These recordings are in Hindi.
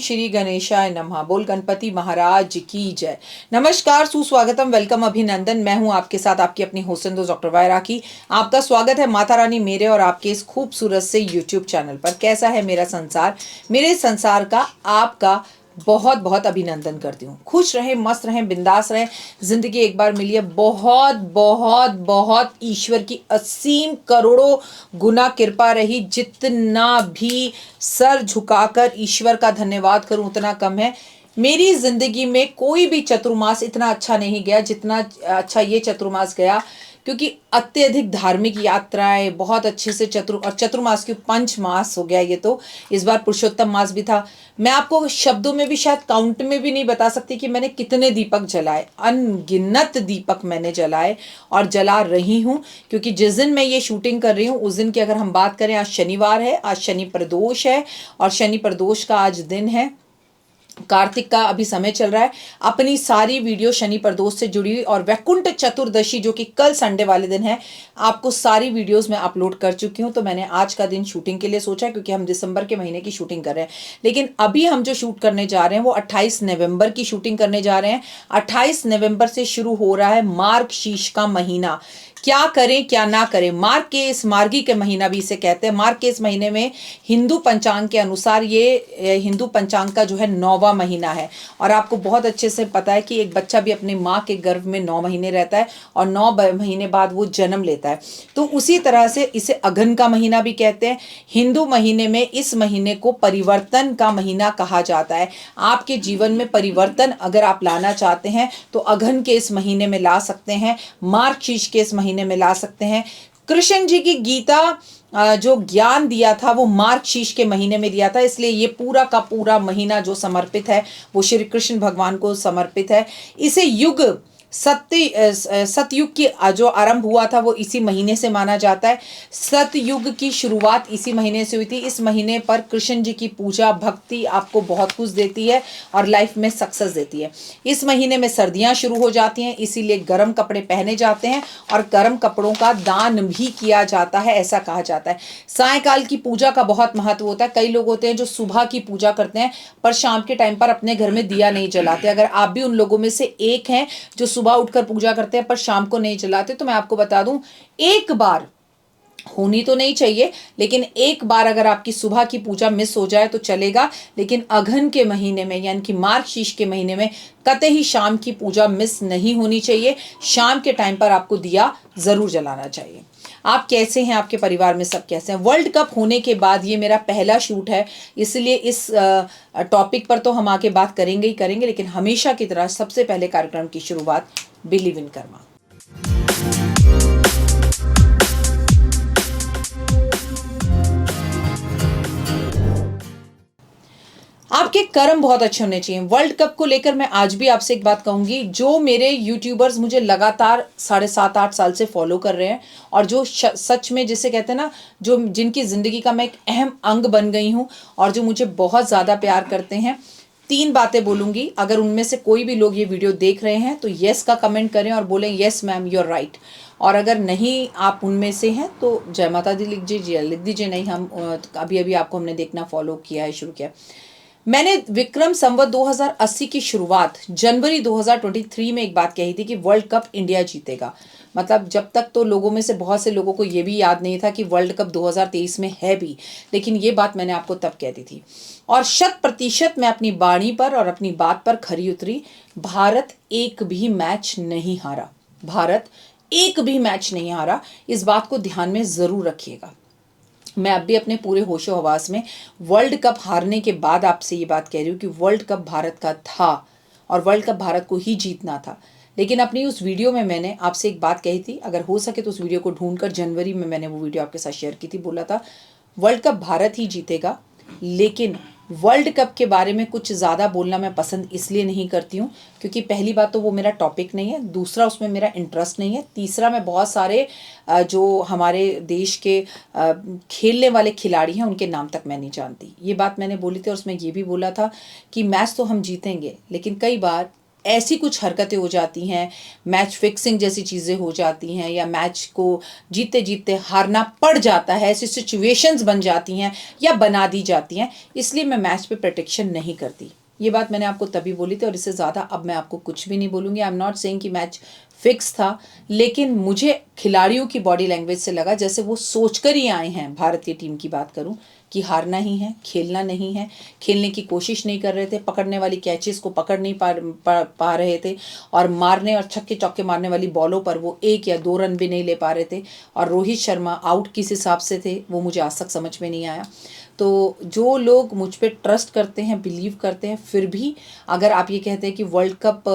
श्री गणेशाय नमः। बोल गणपति महाराज की जय। नमस्कार, सुस्वागतम, वेलकम, अभिनंदन। मैं हूं आपके साथ आपकी अपनी होस्ट दोस्त डॉक्टर वायरा की। आपका स्वागत है माता रानी मेरे और आपके इस खूबसूरत से यूट्यूब चैनल पर। कैसा है मेरा संसार? मेरे संसार का आपका बहुत बहुत अभिनंदन करती हूँ। खुश रहें, मस्त रहें, बिंदास रहें। जिंदगी एक बार मिली है। बहुत बहुत बहुत ईश्वर की असीम करोड़ों गुना कृपा रही। जितना भी सर झुकाकर ईश्वर का धन्यवाद करूं उतना कम है। मेरी जिंदगी में कोई भी चतुर्मास इतना अच्छा नहीं गया जितना अच्छा ये चतुर्मास गया, क्योंकि अत्यधिक धार्मिक यात्राएं बहुत अच्छे से चतुर्मास की पंच मास हो गया ये तो। इस बार पुरुषोत्तम मास भी था। मैं आपको शब्दों में भी शायद काउंट में भी नहीं बता सकती कि मैंने कितने दीपक जलाए। अनगिनत दीपक मैंने जलाए और जला रही हूँ, क्योंकि जिस दिन मैं ये शूटिंग कर रही हूँ उस दिन की अगर हम बात करें, आज शनिवार है, आज शनि प्रदोष है और शनि प्रदोष का आज दिन है। कार्तिक का अभी समय चल रहा है। अपनी सारी वीडियो शनि प्रदोष से जुड़ी हुई और वैकुंठ चतुर्दशी जो कि कल संडे वाले दिन है, आपको सारी वीडियोस मैं अपलोड कर चुकी हूं। तो मैंने आज का दिन शूटिंग के लिए सोचा, क्योंकि हम दिसंबर के महीने की शूटिंग कर रहे हैं। लेकिन अभी हम जो शूट करने जा रहे हैं वो 28 नवंबर की शूटिंग करने जा रहे हैं। 28 नवंबर से शुरू हो रहा है मार्गशीर्ष का महीना। क्या करें क्या ना करें, मार्ग के इस मार्गी के महीना भी इसे कहते हैं। मार्ग के इस महीने में हिंदू पंचांग के अनुसार ये हिंदू पंचांग का जो है 9वां महीना है। और आपको बहुत अच्छे से पता है कि एक बच्चा भी अपनी माँ के गर्भ में 9 महीने रहता है और 9 महीने बाद वो जन्म लेता है। तो उसी तरह से इसे अघन का महीना भी कहते हैं। हिंदू महीने में इस महीने को परिवर्तन का महीना कहा जाता है। आपके जीवन में परिवर्तन अगर आप लाना चाहते हैं तो अघन के इस महीने में ला सकते हैं, मार्गशीर्ष के इस महीने में ला सकते हैं। कृष्ण जी की गीता जो ज्ञान दिया था वो मार्गशीर्ष के महीने में दिया था, इसलिए ये पूरा का पूरा महीना जो समर्पित है वो श्री कृष्ण भगवान को समर्पित है। इसे युग सतयुग की जो आरंभ हुआ था वो इसी महीने से माना जाता है। सतयुग की शुरुआत इसी महीने से हुई थी। इस महीने पर कृष्ण जी की पूजा भक्ति आपको बहुत कुछ देती है और लाइफ में सक्सेस देती है। इस महीने में सर्दियां शुरू हो जाती हैं, इसीलिए गर्म कपड़े पहने जाते हैं और गर्म कपड़ों का दान भी किया जाता है, ऐसा कहा जाता है। सायकाल की पूजा का बहुत महत्व होता है। कई लोग होते हैं जो सुबह की पूजा करते हैं पर शाम के टाइम पर अपने घर में दिया नहीं जलाते। अगर आप भी उन लोगों में से एक हैं जो सुबह उठकर पूजा करते हैं पर शाम को नहीं जलाते, तो मैं आपको बता दूं, एक बार होनी तो नहीं चाहिए, लेकिन एक बार अगर आपकी सुबह की पूजा मिस हो जाए तो चलेगा। लेकिन अघन के महीने में यानी कि मार्गशीर्ष के महीने में कतई शाम की पूजा मिस नहीं होनी चाहिए। शाम के टाइम पर आपको दिया जरूर जलाना चाहिए। आप कैसे हैं? आपके परिवार में सब कैसे हैं? वर्ल्ड कप होने के बाद ये मेरा पहला शूट है, इसलिए इस टॉपिक पर तो हम आगे बात करेंगे ही करेंगे, लेकिन हमेशा की तरह सबसे पहले कार्यक्रम की शुरुआत बिलीव इन कर्मा। आपके कर्म बहुत अच्छे होने चाहिए। वर्ल्ड कप को लेकर मैं आज भी आपसे एक बात कहूंगी, जो मेरे यूट्यूबर्स मुझे लगातार 7.5-8 साल से फॉलो कर रहे हैं और जो सच में जिसे कहते हैं ना, जो जिनकी ज़िंदगी का मैं एक अहम अंग बन गई हूँ और जो मुझे बहुत ज़्यादा प्यार करते हैं, 3 बातें बोलूँगी। अगर उनमें से कोई भी लोग ये वीडियो देख रहे हैं तो येस का कमेंट करें और बोलें yes ma'am you are right. और अगर नहीं आप उनमें से हैं तो जय माता दी लिख दीजिए, लिख दीजिए नहीं, हम अभी अभी आपको हमने देखना फॉलो किया है, शुरू किया। मैंने विक्रम संवत 2080 की शुरुआत जनवरी 2023 में एक बात कही थी कि वर्ल्ड कप इंडिया जीतेगा। मतलब जब तक तो लोगों में से बहुत से लोगों को ये भी याद नहीं था कि वर्ल्ड कप 2023 में है भी, लेकिन ये बात मैंने आपको तब कह दी थी और 100% मैं अपनी बाणी पर और अपनी बात पर खरी उतरी। भारत एक भी मैच नहीं हारा, भारत एक भी मैच नहीं हारा। इस बात को ध्यान में ज़रूर रखिएगा। मैं अब भी अपने पूरे होशो हवास में वर्ल्ड कप हारने के बाद आपसे ये बात कह रही हूँ कि वर्ल्ड कप भारत का था और वर्ल्ड कप भारत को ही जीतना था। लेकिन अपनी उस वीडियो में मैंने आपसे एक बात कही थी, अगर हो सके तो उस वीडियो को ढूंढकर, जनवरी में मैंने वो वीडियो आपके साथ शेयर की थी। बोला था वर्ल्ड कप भारत ही जीतेगा, लेकिन वर्ल्ड कप के बारे में कुछ ज़्यादा बोलना मैं पसंद इसलिए नहीं करती हूँ क्योंकि पहली बात तो वो मेरा टॉपिक नहीं है, दूसरा उसमें मेरा इंटरेस्ट नहीं है, तीसरा मैं बहुत सारे जो हमारे देश के खेलने वाले खिलाड़ी हैं उनके नाम तक मैं नहीं जानती। ये बात मैंने बोली थी और उसमें ये भी बोला था कि मैच तो हम जीतेंगे, लेकिन कई बार ऐसी कुछ हरकतें हो जाती हैं, मैच फिक्सिंग जैसी चीज़ें हो जाती हैं, या मैच को जीते जीते हारना पड़ जाता है, ऐसी सिचुएशंस बन जाती हैं या बना दी जाती हैं, इसलिए मैं मैच पे प्रोटेक्शन नहीं करती। ये बात मैंने आपको तभी बोली थी और इससे ज़्यादा अब मैं आपको कुछ भी नहीं बोलूँगी। आई एम नॉट सेइंग कि मैच फिक्स था, लेकिन मुझे खिलाड़ियों की बॉडी लैंग्वेज से लगा जैसे वो सोच कर ही आए हैं, भारतीय टीम की बात करूं, कि हारना ही है, खेलना नहीं है, खेलने की कोशिश नहीं कर रहे थे, पकड़ने वाली कैचेस को पकड़ नहीं पा रहे थे, और मारने और छक्के चौके मारने वाली बॉलों पर वो 1 या 2 रन भी नहीं ले पा रहे थे, और रोहित शर्मा आउट किस हिसाब से थे वो मुझे आज तक समझ में नहीं आया। तो जो लोग मुझ पे ट्रस्ट करते हैं, बिलीव करते हैं, फिर भी अगर आप ये कहते हैं कि वर्ल्ड कप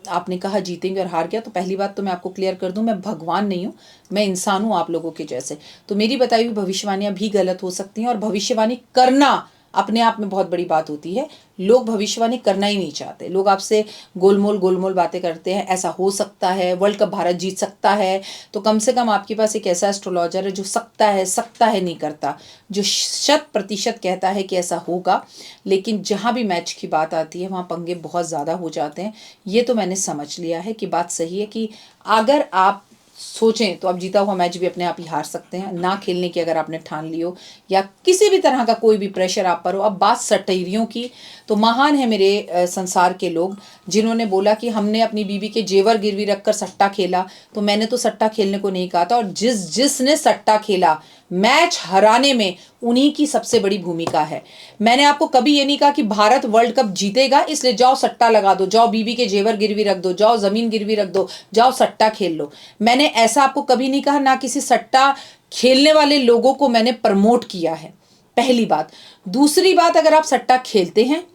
आपने कहा जीतेंगे और हार गया, तो पहली बात तो मैं आपको क्लियर कर दूं, मैं भगवान नहीं हूँ, मैं इंसान हूँ आप लोगों के जैसे। तो मेरी बताई हुई भविष्यवाणियाँ भी गलत हो सकती हैं, और भविष्यवाणी करना अपने आप में बहुत बड़ी बात होती है। लोग भविष्यवाणी करना ही नहीं चाहते, लोग आपसे गोलमोल गोलमोल बातें करते हैं, ऐसा हो सकता है, वर्ल्ड कप भारत जीत सकता है। तो कम से कम आपके पास एक ऐसा एस्ट्रोलॉजर है जो सकता है नहीं करता, जो 100% कहता है कि ऐसा होगा। लेकिन जहाँ भी मैच की बात आती है वहाँ पंगे बहुत ज़्यादा हो जाते हैं। ये तो मैंने समझ लिया है कि बात सही है कि अगर आप सोचें तो आप जीता हुआ मैच भी अपने आप ही हार सकते हैं, ना खेलने की अगर आपने ठान ली हो, या किसी भी तरह का कोई भी प्रेशर आप पर हो। अब बात सट्टेरियों की, तो महान है मेरे संसार के लोग जिन्होंने बोला कि हमने अपनी बीवी के जेवर गिरवी रखकर सट्टा खेला। तो मैंने तो सट्टा खेलने को नहीं कहा था, और जिसने सट्टा खेला मैच हराने में उन्हीं की सबसे बड़ी भूमिका है। मैंने आपको कभी ये नहीं कहा कि भारत वर्ल्ड कप जीतेगा इसलिए जाओ सट्टा लगा दो, जाओ बीबी के जेवर गिरवी रख दो, जाओ जमीन गिरवी रख दो, जाओ सट्टा खेल लो। मैंने ऐसा आपको कभी नहीं कहा, ना किसी सट्टा खेलने वाले लोगों को मैंने प्रमोट किया है, पहली बात। दूसरी बात, अगर आप सट्टा खेलते हैं,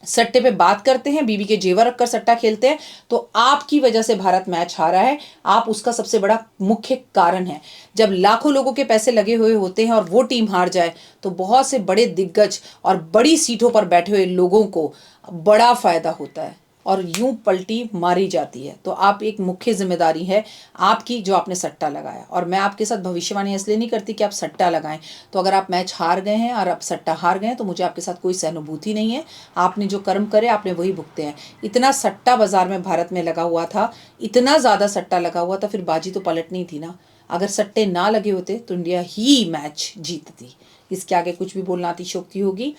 सट्टे पे बात करते हैं, बीबी के जेवर रखकर सट्टा खेलते हैं, तो आपकी वजह से भारत मैच हारा है, आप उसका सबसे बड़ा मुख्य कारण है। जब लाखों लोगों के पैसे लगे हुए होते हैं और वो टीम हार जाए, तो बहुत से बड़े दिग्गज और बड़ी सीटों पर बैठे हुए लोगों को बड़ा फायदा होता है, और यूं पलटी मारी जाती है। तो आप एक मुख्य जिम्मेदारी है आपकी जो आपने सट्टा लगाया। और मैं आपके साथ भविष्यवाणी इसलिए नहीं करती कि आप सट्टा लगाएं। तो अगर आप मैच हार गए हैं और आप सट्टा हार गए हैं, तो मुझे आपके साथ कोई सहानुभूति नहीं है। आपने जो कर्म करे आपने वही भुगते हैं। इतना सट्टा बाजार में भारत में लगा हुआ था, इतना ज़्यादा सट्टा लगा हुआ था, फिर बाजी तो पलटनी थी ना। अगर सट्टे ना लगे होते तो इंडिया ही मैच जीतती। इसके आगे कुछ भी बोलना अतिशयोक्ति होगी।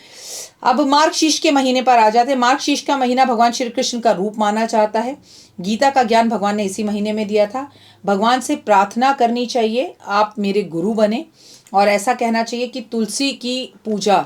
अब मार्गशीर्ष के महीने पर आ जाते हैं। मार्गशीर्ष का महीना भगवान श्री कृष्ण का रूप माना जाता है। गीता का ज्ञान भगवान ने इसी महीने में दिया था। भगवान से प्रार्थना करनी चाहिए आप मेरे गुरु बने, और ऐसा कहना चाहिए कि तुलसी की पूजा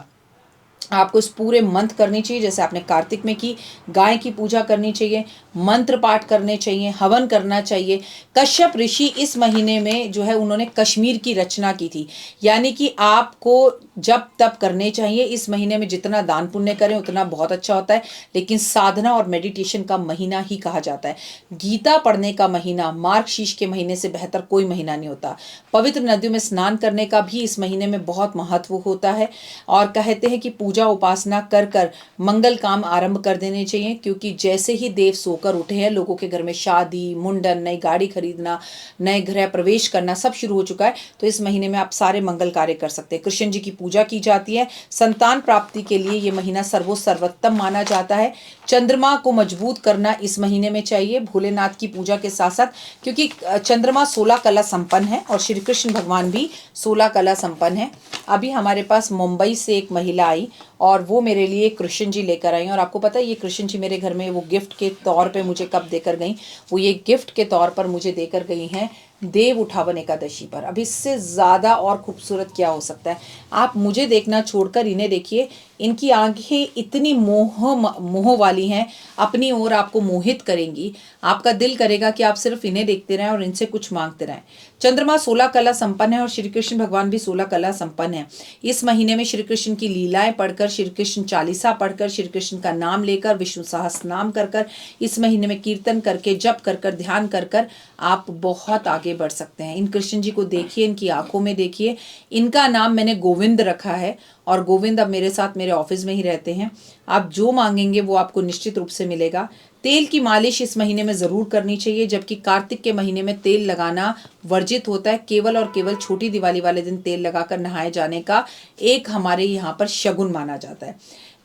आपको इस पूरे मंथ करनी चाहिए, जैसे आपने कार्तिक में की। गाय की पूजा करनी चाहिए, मंत्र पाठ करने चाहिए, हवन करना चाहिए। कश्यप ऋषि इस महीने में जो है उन्होंने कश्मीर की रचना की थी, यानी कि आपको जब तब करने चाहिए। इस महीने में जितना दान पुण्य करें उतना बहुत अच्छा होता है, लेकिन साधना और मेडिटेशन का महीना ही कहा जाता है। गीता पढ़ने का महीना मार्गशीर्ष के महीने से बेहतर कोई महीना नहीं होता। पवित्र नदियों में स्नान करने का भी इस महीने में बहुत महत्व होता है, और कहते हैं कि पूजा उपासना कर कर मंगल काम आरंभ कर देने चाहिए, क्योंकि जैसे ही देव सोकर उठे हैं, लोगों के घर में शादी, मुंडन, नई गाड़ी खरीदना, नए गृह प्रवेश करना सब शुरू हो चुका है। तो इस महीने में आप सारे मंगल कार्य कर सकते हैं। कृष्ण जी की पूजा की जाती है। संतान प्राप्ति के लिए ये महीना सर्वोत्तम माना जाता है। चंद्रमा को मजबूत करना इस महीने में चाहिए, भोलेनाथ की पूजा के साथ साथ, क्योंकि चंद्रमा 16 कला संपन्न है और श्री कृष्ण भगवान भी 16 कला संपन्न है। अभी हमारे पास मुंबई से एक महिला आई और वो मेरे लिए कृष्ण जी लेकर आई, और आपको पता है ये कृष्ण जी मेरे घर में वो गिफ्ट के तौर पे मुझे कब देकर गई, वो ये गिफ्ट के तौर पर मुझे देकर गई हैं देव उठावन एकादशी पर। अब इससे ज़्यादा और खूबसूरत क्या हो सकता है। आप मुझे देखना छोड़कर इन्हें देखिए, इनकी आंखें इतनी मोह वाली हैं, अपनी ओर आपको मोहित करेंगी। आपका दिल करेगा कि आप सिर्फ इन्हें देखते रहें और इनसे कुछ मांगते रहें। चंद्रमा 16 कला संपन्न है और श्री कृष्ण भगवान भी 16 कला संपन्न है। इस महीने में श्री कृष्ण की लीलाएं पढ़कर, श्री कृष्ण चालीसा पढ़कर, श्री कृष्ण का नाम लेकर, विष्णु सहस्त्र नाम कर इस महीने में कीर्तन करके, जप कर ध्यान कर आप बहुत आगे बढ़ सकते हैं। इन कृष्ण जी को देखिए, इनकी आंखों में देखिए। इनका नाम मैंने गोविंद रखा है, और गोविंद अब मेरे साथ मेरे ऑफिस में ही रहते हैं। आप जो मांगेंगे वो आपको निश्चित रूप से मिलेगा। तेल की मालिश इस महीने में ज़रूर करनी चाहिए, जबकि कार्तिक के महीने में तेल लगाना वर्जित होता है। केवल और केवल छोटी दिवाली वाले दिन तेल लगाकर नहाए जाने का एक हमारे यहाँ पर शगुन माना जाता है।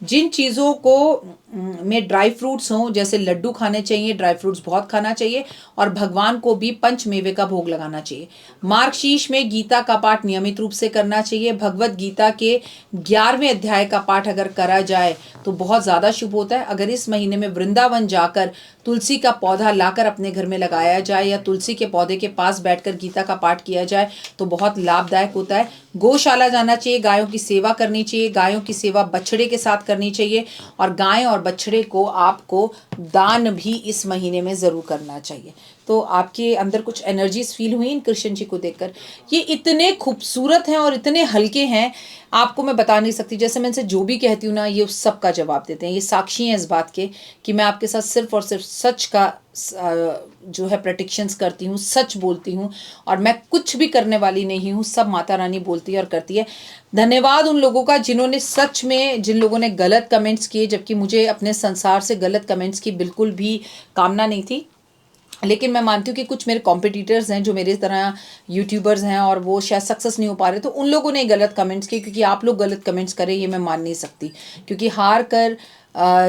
जिन चीज़ों को में ड्राई फ्रूट्स हों, जैसे लड्डू खाने चाहिए, ड्राई फ्रूट्स बहुत खाना चाहिए, और भगवान को भी पंचमेवे का भोग लगाना चाहिए। मार्गशीर्ष में गीता का पाठ नियमित रूप से करना चाहिए। भगवत गीता के 11वें अध्याय का पाठ अगर करा जाए तो बहुत ज़्यादा शुभ होता है। अगर इस महीने में वृंदावन जाकर तुलसी का पौधा लाकर अपने घर में लगाया जाए या तुलसी के पौधे के पास बैठकर गीता का पाठ किया जाए तो बहुत लाभदायक होता है। गौशाला जाना चाहिए, गायों की सेवा करनी चाहिए। गायों की सेवा बछड़े के साथ करनी चाहिए, और गाय और बछड़े को आपको दान भी इस महीने में ज़रूर करना चाहिए। तो आपके अंदर कुछ एनर्जीज फील हुई इन कृष्ण जी को देखकर। ये इतने खूबसूरत हैं और इतने हल्के हैं, आपको मैं बता नहीं सकती। जैसे मैं इनसे जो भी कहती हूँ ना, ये उस सब का जवाब देते हैं। ये साक्षी हैं इस बात के कि मैं आपके साथ सिर्फ और सिर्फ सच का जो है प्रेडिक्शंस करती हूँ, सच बोलती हूँ, और मैं कुछ भी करने वाली नहीं हूँ। सब माता रानी बोलती है और करती है। धन्यवाद उन लोगों का जिन्होंने सच में, जिन लोगों ने गलत कमेंट्स किए, जबकि मुझे अपने संसार से गलत कमेंट्स की बिल्कुल भी कामना नहीं थी। लेकिन मैं मानती हूँ कि कुछ मेरे कॉम्पिटिटर्स हैं जो मेरी तरह यूट्यूबर्स हैं और वो शायद सक्सेस नहीं हो पा रहे, तो उन लोगों ने गलत कमेंट्स किए। क्योंकि आप लोग गलत कमेंट्स करें ये मैं मान नहीं सकती, क्योंकि हार कर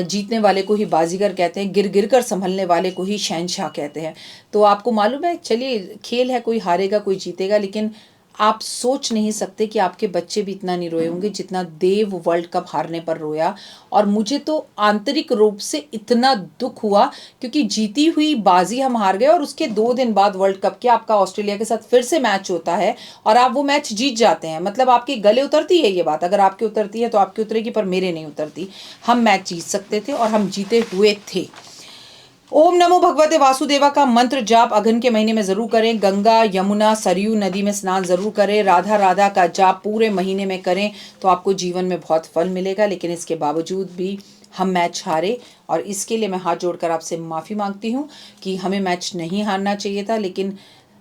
जीतने वाले को ही बाजीगर कहते हैं, गिर गिर कर संभलने वाले को ही शहंशाह कहते हैं। तो आपको मालूम है, चलिए खेल है, कोई हारेगा कोई जीतेगा, लेकिन आप सोच नहीं सकते कि आपके बच्चे भी इतना नहीं रोए होंगे जितना देव वर्ल्ड कप हारने पर रोया। और मुझे तो आंतरिक रूप से इतना दुख हुआ, क्योंकि जीती हुई बाजी हम हार गए, और उसके 2 दिन बाद वर्ल्ड कप के आपका ऑस्ट्रेलिया के साथ फिर से मैच होता है और आप वो मैच जीत जाते हैं। मतलब आपके गले उतरती है ये बात। अगर आपके उतरती है तो आपकी उतरेगी, पर मेरे नहीं उतरती। हम मैच जीत सकते थे और हम जीते हुए थे। ओम नमो भगवते वासुदेवा का मंत्र जाप अगन के महीने में जरूर करें। गंगा यमुना सरयू नदी में स्नान जरूर करें। राधा राधा का जाप पूरे महीने में करें तो आपको जीवन में बहुत फल मिलेगा। लेकिन इसके बावजूद भी हम मैच हारे, और इसके लिए मैं हाथ जोड़कर आपसे माफ़ी मांगती हूँ कि हमें मैच नहीं हारना चाहिए था। लेकिन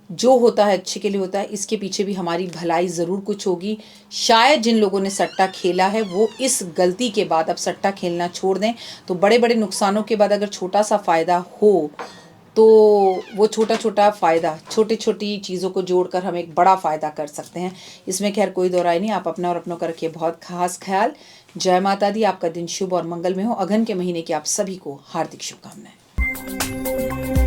जो होता है अच्छे के लिए होता है, इसके पीछे भी हमारी भलाई ज़रूर कुछ होगी। शायद जिन लोगों ने सट्टा खेला है वो इस गलती के बाद अब सट्टा खेलना छोड़ दें, तो बड़े बड़े नुकसानों के बाद अगर छोटा सा फ़ायदा हो तो वो छोटा छोटा फ़ायदा, छोटी छोटी चीज़ों को जोड़कर हम एक बड़ा फ़ायदा कर सकते हैं। इसमें खैर कोई दो राय नहीं। आप अपना और अपनों का रखिए बहुत खास ख्याल। जय माता दी। आपका दिन शुभ और मंगल में हो। अगन के महीने की आप सभी को हार्दिक शुभकामनाएं।